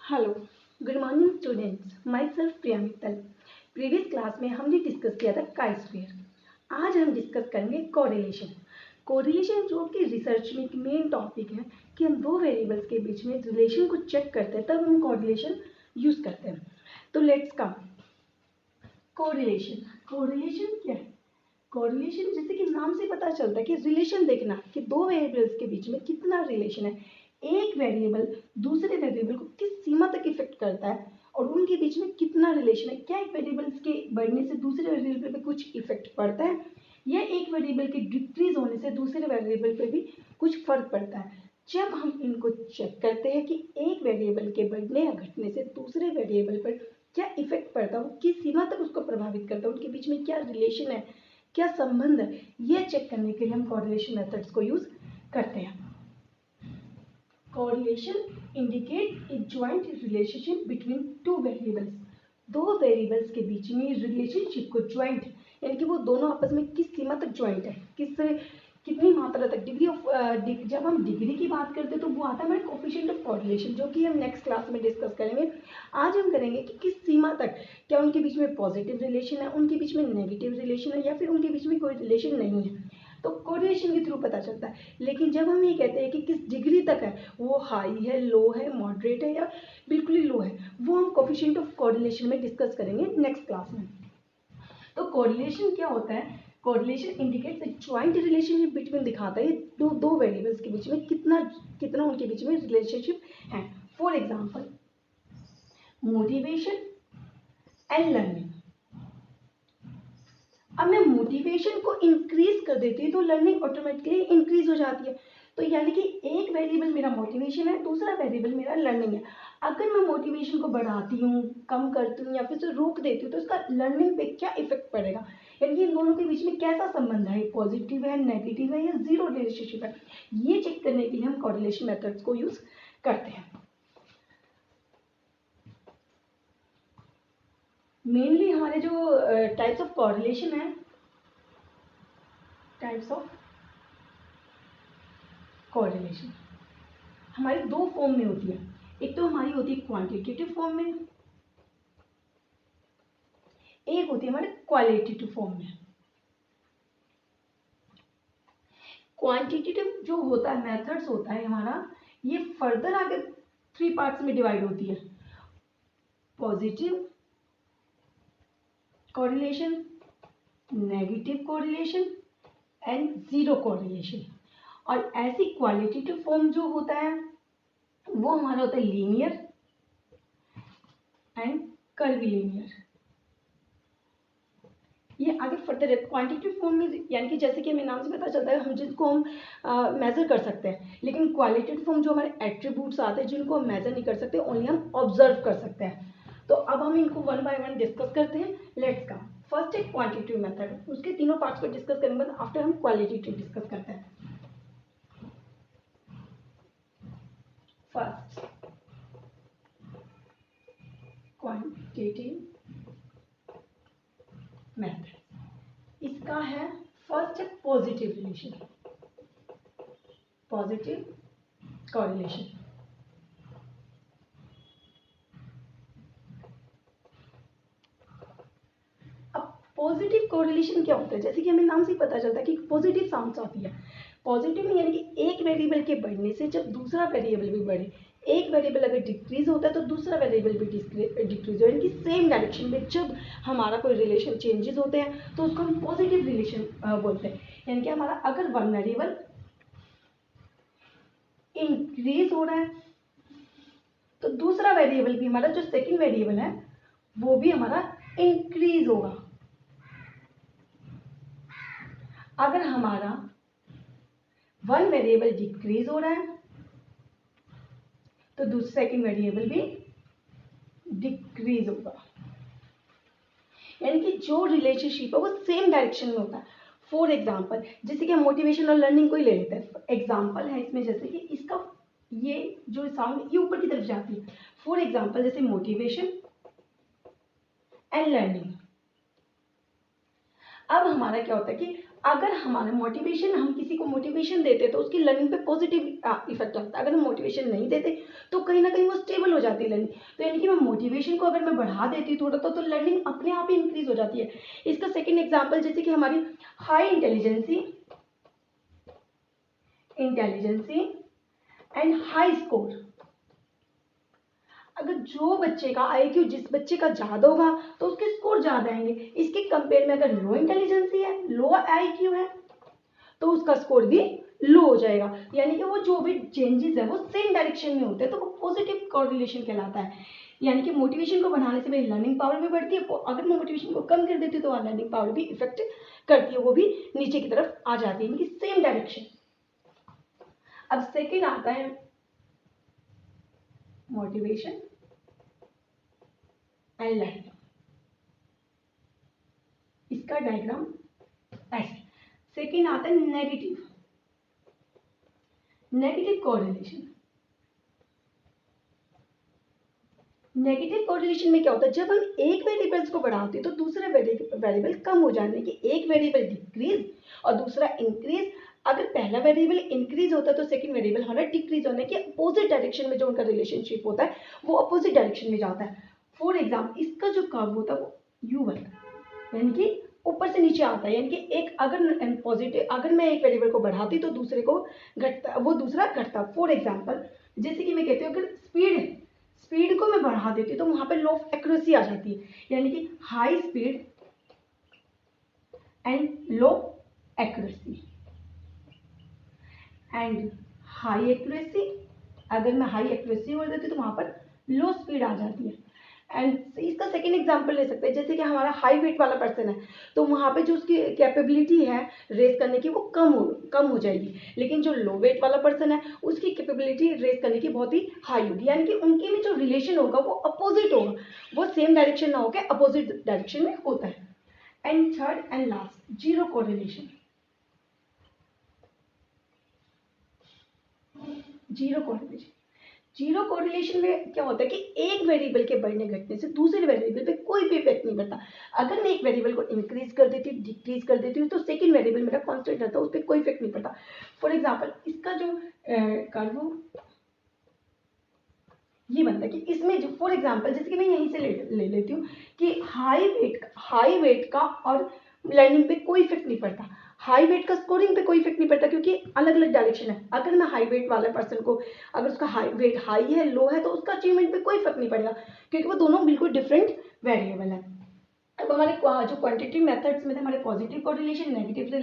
Hello, good morning students. My self Priya Mittal. Previous class में हमने discuss किया था काई-स्क्वायर। आज हम डिस्कस करेंगे कोरिलेशन। कोरिलेशन जो कि रिसर्च में एक मेन टॉपिक है कि हम दो वेरिएबल्स के बीच में रिलेशन को चेक करते हैं, तब हम कोरिलेशन यूज करते हैं। तो लेट्स कम कोरिलेशन। कोरिलेशन क्या है? कोरिलेशन जैसे कि नाम से पता चलता है कि रिलेशन देखना कि दो वेरिएबल्स के बीच में कितना रिलेशन है, एक वेरिएबल दूसरे वेरिएबल को किस सीमा तक इफेक्ट करता है और उनके बीच में कितना रिलेशन है। क्या एक वेरिएबल्स के बढ़ने से दूसरे वेरिएबल पे कुछ इफेक्ट पड़ता है या एक वेरिएबल के डिक्रीज होने से दूसरे वेरिएबल पे भी कुछ फर्क पड़ता है। जब हम इनको चेक करते हैं कि एक वेरिएबल के बढ़ने या घटने से दूसरे वेरिएबल पर क्या इफेक्ट पड़ता है, वो किस सीमा तक उसको प्रभावित करता है, उनके बीच में क्या रिलेशन है, क्या संबंध है, ये चेक करने के लिए हम कोरिलेशन मेथड्स को यूज करते हैं। Correlation indicate a joint relationship between two variables. दो वेरिएबल्स के बीच में रिलेशनशिप को ज्वाइंट यानी कि वो दोनों आपस में किस सीमा तक ज्वाइंट है, कितनी मात्रा तक, डिग्री ऑफ जब हम डिग्री की बात करते हैं तो वो आता है हमारे कोफिशिएंट ऑफ कोरिलेशन, जो कि हम नेक्स्ट क्लास में डिस्कस करेंगे। आज हम करेंगे कि किस सीमा तक, क्या उनके बीच में पॉजिटिव रिलेशन है, उनके बीच में नेगेटिव रिलेशन है, या फिर उनके बीच में कोई रिलेशन नहीं है। तो कोरिलेशन के थ्रू पता चलता है। लेकिन जब हम ये कहते हैं कि किस डिग्री तक है, वो हाई है, लो है, मॉडरेट है या बिल्कुल ही लो है, वो हम कोफिशिएंट ऑफ कोरिलेशन में डिस्कस करेंगे नेक्स्ट क्लास में। तो कोरिलेशन क्या होता है? Correlation indicates a joint relationship between, दिखाता है दो वेरिएबल्स के बीच में कितना उनके बीच में रिलेशनशिप है। For example motivation and learning. अब मैं मोटिवेशन को इंक्रीज कर देती हूँ तो लर्निंग ऑटोमेटिकली इंक्रीज हो जाती है। तो यानी कि एक वेरिएबल मेरा मोटिवेशन है, दूसरा वेरिएबल मेरा लर्निंग है। अगर मैं मोटिवेशन को बढ़ाती हूँ, कम करती हूँ या फिर उसे रोक देती हूँ तो इसका लर्निंग पे क्या इफेक्ट पड़ेगा, यानी कि इन दोनों के बीच में कैसा संबंध है, पॉजिटिव है, नेगेटिव है या जीरो रिलेशनशिप है, ये चेक करने के लिए हम कोरिलेशन मेथड्स को यूज करते हैं। मेनली हमारे जो टाइप्स ऑफ कोरिलेशन है, टाइप्स ऑफ कोरिलेशन हमारी दो फॉर्म में होती है। एक तो हमारी होती है क्वांटिटेटिव फॉर्म में, एक होती है हमारे क्वालिटेटिव फॉर्म में। क्वांटिटेटिव जो होता है मेथड्स होता है हमारा, ये फर्दर आगे 3 पार्ट्स में डिवाइड होती है। Positive correlation, negative correlation and zero correlation. और ऐसी क्वालिटेटिव फॉर्म जो होता है वो हमारा होता है लीनियर एंड कर्वीलिनियर। ये आगे फर्दर है क्वांटिटेटिव फॉर्म में, यानी कि जैसे कि हमें नाम से पता चलता है हम जिनको हम मेजर कर सकते हैं। लेकिन क्वालिटेटिव फॉर्म जो हमारे एट्रीब्यूट्स आते हैं जिनको हम मेजर नहीं कर सकते, ओनली हम ऑब्जर्व कर सकते हैं। तो अब हम इनको वन बाय वन डिस्कस करते हैं। Let's come. फर्स्ट है क्वांटिटेटिव मेथड, उसके तीनों पार्ट्स को डिस्कस करने के बाद आफ्टर हम क्वालिटेटिव डिस्कस करते हैं। फर्स्ट क्वांटिटेटिव मेथड, इसका है फर्स्ट है पॉजिटिव रिलेशन, पॉजिटिव कोरिलेशन। अब पॉजिटिव कोरिलेशन क्या होता है? जैसे कि हमें नाम से पता चलता है कि पॉजिटिव साउंड्स आती है। पॉजिटिव में यानी कि एक वेरिएबल के बढ़ने से जब दूसरा वेरिएबल भी बढ़े, एक वेरिएबल अगर डिक्रीज होता है तो दूसरा वेरिएबल भी डिक्रीज हो, यानी कि सेम डायरेक्शन में जब हमारा कोई रिलेशन चेंजेस होते हैं तो उसको हम पॉजिटिव रिलेशन बोलते हैं। यानी कि हमारा अगर वन वेरिएबल इंक्रीज हो रहा है तो दूसरा वेरिएबल भी हमारा जो सेकंड वेरिएबल है वो भी हमारा इंक्रीज होगा। अगर हमारा वन वेरिएबल डिक्रीज हो रहा है तो दूसरा सेकंड वेरिएबल भी डिक्रीज होगा, यानी कि जो रिलेशनशिप है वो सेम डायरेक्शन में होता है। फॉर एग्जाम्पल जैसे कि हम मोटिवेशन और लर्निंग को ही ले लेते हैं। एग्जाम्पल है इसमें, जैसे कि इसका ये जो साउंड ये ऊपर की तरफ जाती है। फॉर एग्जाम्पल जैसे मोटिवेशन एंड लर्निंग। अब हमारा क्या होता है कि अगर हमारा मोटिवेशन, हम किसी को मोटिवेशन देते तो उसकी लर्निंग पे पॉजिटिव इफेक्ट आता है। अगर हम मोटिवेशन नहीं देते तो कहीं ना कहीं वो स्टेबल हो जाती है लर्निंग। तो यानी कि मैं मोटिवेशन को अगर मैं बढ़ा देती हूँ थोड़ा तो लर्निंग अपने आप ही इंक्रीज हो जाती है। इसका सेकेंड एग्जाम्पल, जैसे कि हमारी high intelligency and high score. अगर जो बच्चे का आईक्यू, जिस बच्चे का ज्यादा होगा तो उसके स्कोर ज्यादा आएंगे। इसके कंपेयर में अगर लो इंटेलिजेंसी है, लो आईक्यू है, तो उसका स्कोर भी लो हो जाएगा। यानी कि वो जो भी चेंजेस है वो सेम डायरेक्शन में होते हैं, तो वो पॉजिटिव कोरिलेशन कहलाता है। यानी कि मोटिवेशन को बढ़ाने से मेरी लर्निंग पावर भी बढ़ती है, अगर मैं मोटिवेशन को कम कर देती हूँ तो लर्निंग पावर भी इफेक्ट करती है, वो भी नीचे की तरफ आ जाती है, यानी कि सेम डायरेक्शन। अब सेकेंड आता है मोटिवेशन एंड लर्निंग। इसका डायग्राम ऐसे। सेकेंड आता है नेगेटिव कोरिलेशन। नेगेटिव कोरिलेशन में क्या होता है, जब हम एक वेरिएबल्स को बढ़ाते हैं तो दूसरा वेरिएबल कम हो जाने की, एक वेरिएबल डिक्रीज और दूसरा इंक्रीज। अगर पहला वेरिएबल इंक्रीज होता है तो सेकंड वेरिएबल हमारा डिक्रीज होने के अपोजिट डायरेक्शन में जो उनका रिलेशनशिप होता है वो अपोजिट डायरेक्शन में जाता है। फॉर एग्जाम्पल, इसका जो कर्व होता है वो U1, यानी कि ऊपर से नीचे आता है। यानी कि एक अगर पॉजिटिव, अगर मैं एक वेरिएबल को बढ़ाती तो दूसरे को घटता, वो दूसरा घटता। फॉर एग्जाम्पल, जैसे कि मैं कहती हूँ अगर स्पीड को मैं बढ़ा देती हूँ तो वहां पर लॉ ऑफ एक्यूरेसी आ जाती है। यानी कि high speed and low accuracy and high accuracy. अगर मैं हाई एक्यूरेसी कर देती हूँ तो वहां पर लो स्पीड आ जाती है। एंड इसका सेकेंड एग्जाम्पल ले सकते हैं, जैसे कि हमारा हाई वेट वाला पर्सन है तो वहां पे जो उसकी कैपेबिलिटी है रेस करने की वो कम हो जाएगी, लेकिन जो लो वेट वाला पर्सन है उसकी कैपेबिलिटी रेस करने की बहुत ही हाई होगी। यानी कि उनके में जो रिलेशन होगा वो अपोजिट होगा, वो सेम डायरेक्शन ना होकर अपोजिट डायरेक्शन में होता है। And third and last, zero correlation. Zero correlation में क्या होता है कि एक वेरिएबल के बढ़ने घटने से दूसरे वेरिएबल पे कोई भी इफेक्ट नहीं पड़ता। अगर मैं एक वेरिएबल को इंक्रीज कर देती हूँ, डिक्रीज कर देती हूँ तो सेकंड वेरिएबल मेरा कांस्टेंट रहता है, उस पर कोई इफेक्ट नहीं पड़ता। फॉर एग्जांपल, इसका जो कर्व ये बनता है कि इसमें जो, फॉर एग्जांपल जैसे कि मैं यहीं से ले लेती हूँ कि हाई वेट का और लर्निंग पे कोई इफेक्ट नहीं पड़ता, हाई वेट का स्कोरिंग पे कोई इफेक्ट नहीं पड़ता, क्योंकि अलग अलग डायरेक्शन है। अगर मैं हाई वेट वाले पर्सन को, अगर उसका वेट हाई है लो है तो उसका अचीवमेंट पे कोई इफेक्ट नहीं पड़ेगा, क्योंकि वो दोनों बिल्कुल डिफरेंट वेरिएबल है। अब हमारे जो क्वांटिटेटिव मेथड्स में थे हमारे positive correlation, negative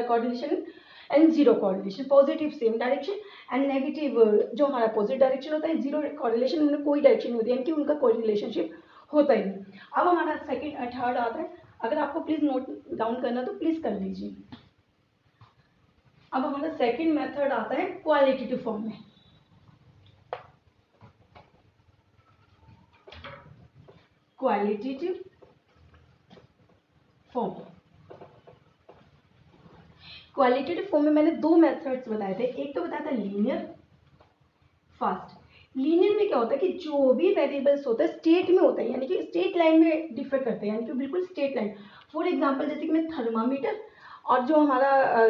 correlation and zero correlation. Positive same direction and negative जो हमारा अपोजिट डायरेक्शन होता है। जीरो कोरिलेशन, उनमें कोई डायरेक्शन नहीं होती, यानी कि उनका कोई रिलेशनशिप होता ही नहीं। अब हमारा सेकंड थर्ड आता है, अगर आपको प्लीज नोट डाउन करना तो प्लीज कर लीजिए। अब हमारा सेकंड मेथड आता है क्वालिटेटिव फॉर्म में। क्वालिटेटिव फॉर्म, क्वालिटेटिव फॉर्म में मैंने दो मेथड्स बताए थे, एक तो बताया था लीनियर, फास्ट। लीनियर में क्या होता है कि जो भी वेरिएबल्स होता है स्टेट में होता है, यानी कि स्टेट लाइन में डिफर करते हैं, यानी कि बिल्कुल स्टेट लाइन। फॉर एग्जांपल, जैसे कि मैं थर्मामीटर और जो हमारा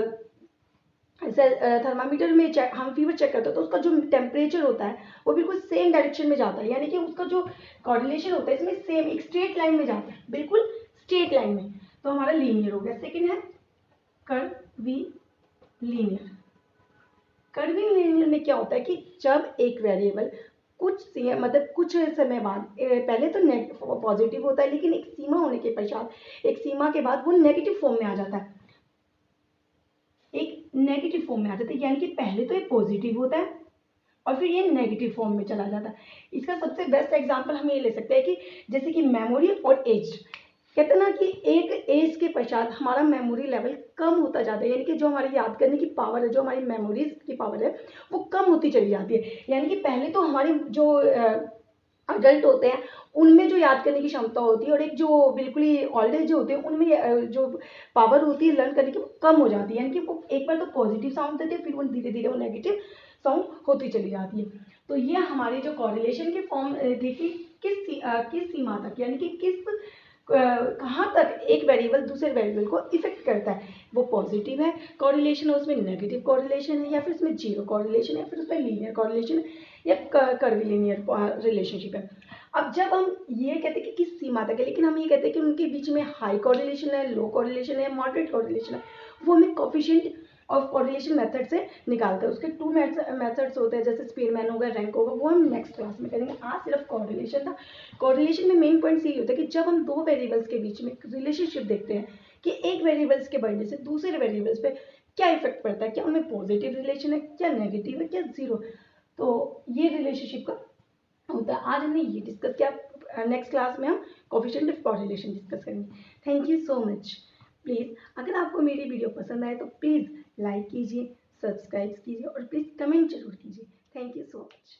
थर्मामीटर में हम फीवर चेक करते हैं तो उसका जो टेम्परेचर होता है वो बिल्कुल सेम डायरेक्शन में जाता है, यानी कि उसका जो कोरिलेशन होता है इसमें सेम एक स्ट्रेट लाइन में जाता है, बिल्कुल स्ट्रेट लाइन में। तो हमारा लीनियर हो गया। सेकेंड है कर्वीलिनियर। कर्वीलिनियर में क्या होता है कि जब एक वेरिएबल कुछ समय बाद, पहले तो पॉजिटिव होता है लेकिन एक सीमा होने के पश्चात, एक सीमा के बाद वो नेगेटिव फॉर्म में आ जाता है, यानी कि पहले तो ये पॉजिटिव होता है और फिर ये नेगेटिव फॉर्म में चला जाता है। इसका सबसे बेस्ट एग्जांपल हम ये ले सकते हैं कि जैसे कि मेमोरी और एज। कहते हैं ना कि एक एज के पश्चात हमारा मेमोरी लेवल कम होता जाता है, यानी कि जो हमारी याद करने की पावर है, जो हमारी मेमोरीज की पावर है वो कम होती चली जाती है। यानी कि पहले तो हमारी जो अडल्ट होते हैं उनमें जो याद करने की क्षमता होती है और एक जो बिल्कुल ही ओल्ड एज होते हैं उनमें जो पावर होती है लर्न करने की वो कम हो जाती है, यानी कि वो एक बार तो पॉजिटिव साउंड देती है फिर वो धीरे धीरे वो नेगेटिव साउंड होती चली जाती है। तो ये हमारी जो कोरिलेशन की फॉर्म थी कि किस सीमा तक, यानी कि किस कहाँ तक एक वेरिएबल दूसरे वेरिएबल को इफेक्ट करता है, वो पॉजिटिव है कॉरिलेशन है, उसमें नेगेटिव कॉरिलेशन है, या फिर उसमें जीरो कॉरिलेशन है, या फिर उसमें लीनियर कॉरिलेशन है, या कर्वीलिनियर रिलेशनशिप है। अब जब हम ये कहते हैं कि किस सीमा तक है, लेकिन हम ये कहते हैं कि उनके बीच में हाई कॉरिलेशन है, लो कॉरिलेशन है, मॉडरेट कॉरिलेशन है, वो हमें कोफिशिएंट ऑफ कॉरिलेशन मेथड से निकालते हैं। उसके टू मेथड्स होते हैं, जैसे स्पीरमैन होगा, रैंक होगा, वो हम नेक्स्ट क्लास में करेंगे। आज सिर्फ कॉरिलेशन था। कॉरिलेशन में मेन पॉइंट्स ये होता है कि जब हम दो वेरिएबल्स के बीच में रिलेशनशिप देखते हैं कि एक वेरिएबल्स के बढ़ने से दूसरे वेरिएबल्स पे क्या इफेक्ट पड़ता है, क्या उनमें पॉजिटिव रिलेशन है, क्या नेगेटिव है, क्या जीरो, तो ये रिलेशनशिप का होता है। आज हमने ये डिस्कस किया, नेक्स्ट क्लास में हम कोफिशिएंट ऑफ कॉरिलेशन डिस्कस करेंगे। Thank you so much. Please अगर आपको मेरी वीडियो पसंद आए तो प्लीज़ लाइक कीजिए, सब्सक्राइब कीजिए और प्लीज़ कमेंट जरूर कीजिए। Thank you so much.